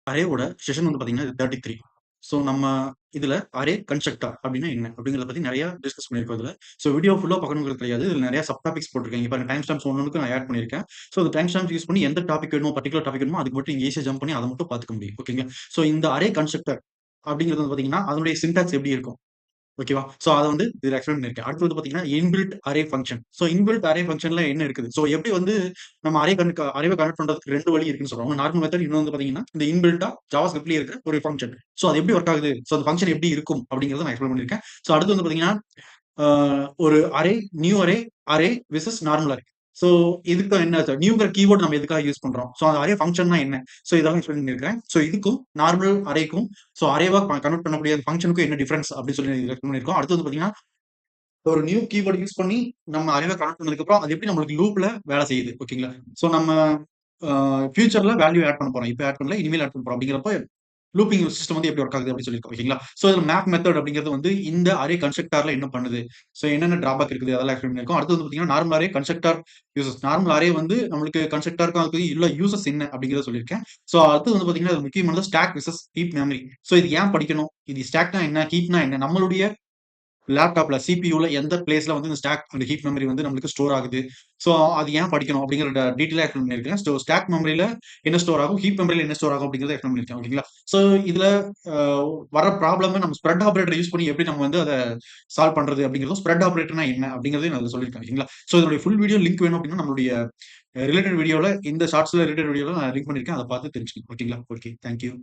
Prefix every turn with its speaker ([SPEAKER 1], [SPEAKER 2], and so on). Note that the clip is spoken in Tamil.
[SPEAKER 1] அரேவோட செஷன் வந்து பார்த்தீங்கன்னா, இது 33. ஸோ நம்ம இதுல அரே கன்ஸ்ட்ரக்டர் அப்டின்னா என்ன? அப்டிங்கிறத பத்தி நெறைய டிஸ்கஸ் பண்ணியிருக்கோம் இதுல. ஸோ வீடியோ ஃபுல்லா பார்க்கணுங்கிறது கிடையாது. இதுல நெறைய சப் டாபிக்ஸ் போட்டிருக்கேன். இங்க பாருங்க டைம் ஸ்டாம்ப்ஸ் ஒன்னொன்னுக்கும் நான் ஆட் பண்ணியிருக்கேன். ஸோ அந்த டைம் ஸ்டாம்ப்ஸ் யூஸ் பண்ணி எந்த டாபிக் வேணுமோ, பர்ட்டிகுலர் டாபிக் வேணுமோ அதுக்கு மட்டும் நீங்க ஈஸியா ஜம்ப் பண்ணி அத மட்டும் பார்த்துக்க முடியும். ஓகேங்களா? ஸோ இந்த அரே கன்ஸ்ட்ரக்டர் அப்டிங்கிறது வந்து பார்த்தீங்கன்னா, அதனுடைய சின்டாக்ஸ் எப்டி இருக்கும்? ஓகேவா? ஸோ அத வந்து இதுல எக்ஸ்பிளைன் பண்ணியிருக்கேன். அடுத்து வந்து பார்த்தீங்கன்னா, inbuilt array function. So inbuilt array ஃபங்ஷன்ல என்ன இருக்குது? ஸோ எப்படி வந்து நம்ம அரேவ கன்வெர்ட் பண்றதுக்கு 2 வழி இருக்குன்னு சொல்றோம். ஒண்ணு நார்மல் மெத்தட், இன்னொன்னு வந்து பார்த்தீங்கன்னா, இந்த இன்பில்ட்டா ஜாவாஸ்கிரிப்ட்லயே இருக்கிற ஒரு ஃபங்ஷன். ஸோ அது எப்படி வொர்க் ஆகுது? ஸோ அந்த ஃபங்ஷன் எப்படி இருக்கும்? அப்படிங்கிறத நான் எக்ஸ்பிளைன் பண்ணியிருக்கேன். ஸோ அடுத்து வந்து பார்த்தீங்கன்னா, ஆ ஒரு array, new array, array versus normal array. So இதுக்கு என்ன நியூங்கிற கீவர்ட் நம்ம எதுக்காக யூஸ் பண்றோம்? ஸோ அந்த அரே ஃபங்ஷன்னா என்ன? ஸோ இதெல்லாம் எக்ஸ்பிளைன் பண்ணியிருக்கிறேன். ஸோ இதுக்கும் நார்மல் அரேக்கும் ஸோ அரேவா கன்வெர்ட் பண்ணக்கூடிய ஃபங்ஷனுக்கும் என்ன டிஃபரன்ஸ் அப்படின்னு சொல்லி எக்ஸ்பிளைன் பண்ணியிருக்கோம். அடுத்து வந்து பார்த்தீங்கன்னா, ஒரு நியூ கீவேர்ட் யூஸ் பண்ணி நம்ம அரேவ கனெக்ட் பண்ணதுக்கப்புறம், அது எப்படி நம்மளுக்கு லூப்ல வேலை செய்யுது. ஓகேங்களா? ஸோ நம்ம ஃபியூச்சர்ல வேல்யூ ஆட் பண்ண போறோம். இப்ப ஆட் பண்ணல. இனிமேல் ஆட் பண்ண போறோம். அப்படிங்கிறப்ப லூப்பிங் சிஸ்டம் வந்து எப்படி ஒர்க் ஆகுது அப்படின்னு சொல்லியிருக்கோம். ஓகேங்களா? ஸோ இதுல மேப் மெத்தட் அப்படிங்கிறது வந்து இந்த அரே கன்ஸ்ட்ரக்டர்ல என்ன பண்ணுது? ஸோ என்னென்ன டிராபேக் இருக்குது அதெல்லாம் எக்ஸ்பிளைன் பண்ணியிருக்கோம். அடுத்து வந்து பார்த்தீங்கன்னா, normal array, constructor users. Normal array வந்து நம்மளுக்கு கன்ஸ்ட்ரக்டருக்கும் அதுக்கு உள்ள யூசர்ஸ் என்ன அப்படிங்கிறத சொல்லியிருக்கேன். ஸோ அடுத்து வந்து பார்த்தீங்கன்னா, அது முக்கியமானது stack versus heap memory. So இது ஏன் படிக்கணும்? இது ஸ்டாக்னா என்ன? ஹீப்னா என்ன? நம்மளுடைய லேப்டாப்ல சிபியூல எந்த பிளேஸ்ல வந்து இந்த ஸ்டாக் அந்த ஹீப் மெமரி வந்து நம்மளுக்கு ஸ்டோர் ஆகுது. ஸோ அது ஏன் படிக்கணும் அப்படிங்கிற டீட்டெயிலா எக்ஸ்பிளைன் பண்ணியிருக்கேன். ஸோ ஸ்டாக் மெமரியில என்ன ஸ்டோர் ஆகும், ஹீப் மெமரியில என்ன ஸ்டோர் ஆகும் அப்படிங்கிறத எக்ஸ்பிளைன் பண்ணியிருக்கேன். ஓகேங்களா? ஸோ இதுல அ வர ப்ராப்ளம நம்ம ஸ்ப்ரெட் ஆப்பரேட்டர் யூஸ் பண்ணி எப்படி நம்ம வந்து அத சால்வ் பண்றது அப்படிங்கிறதும், ஸ்ப்ரெட் ஆப்பரேட்டர்னா என்ன அப்படிங்கிறதையும் நான் அதுல சொல்லியிருக்கேன். ஓகேங்களா? ஸோ இதனுடைய ஃபுல் வீடியோ லிங்க் வேணும் அப்படின்னா நம்மளுடைய ரிலேட்டட் வீடியோல இந்த ஷார்ட்ஸ்ல ரிலேட்டட் வீடியோல நான் லிங்க் பண்ணியிருக்கேன். அத பார்த்து தெரிஞ்சுக்கங்க. ஓகேங்களா? ஓகே. Thank you.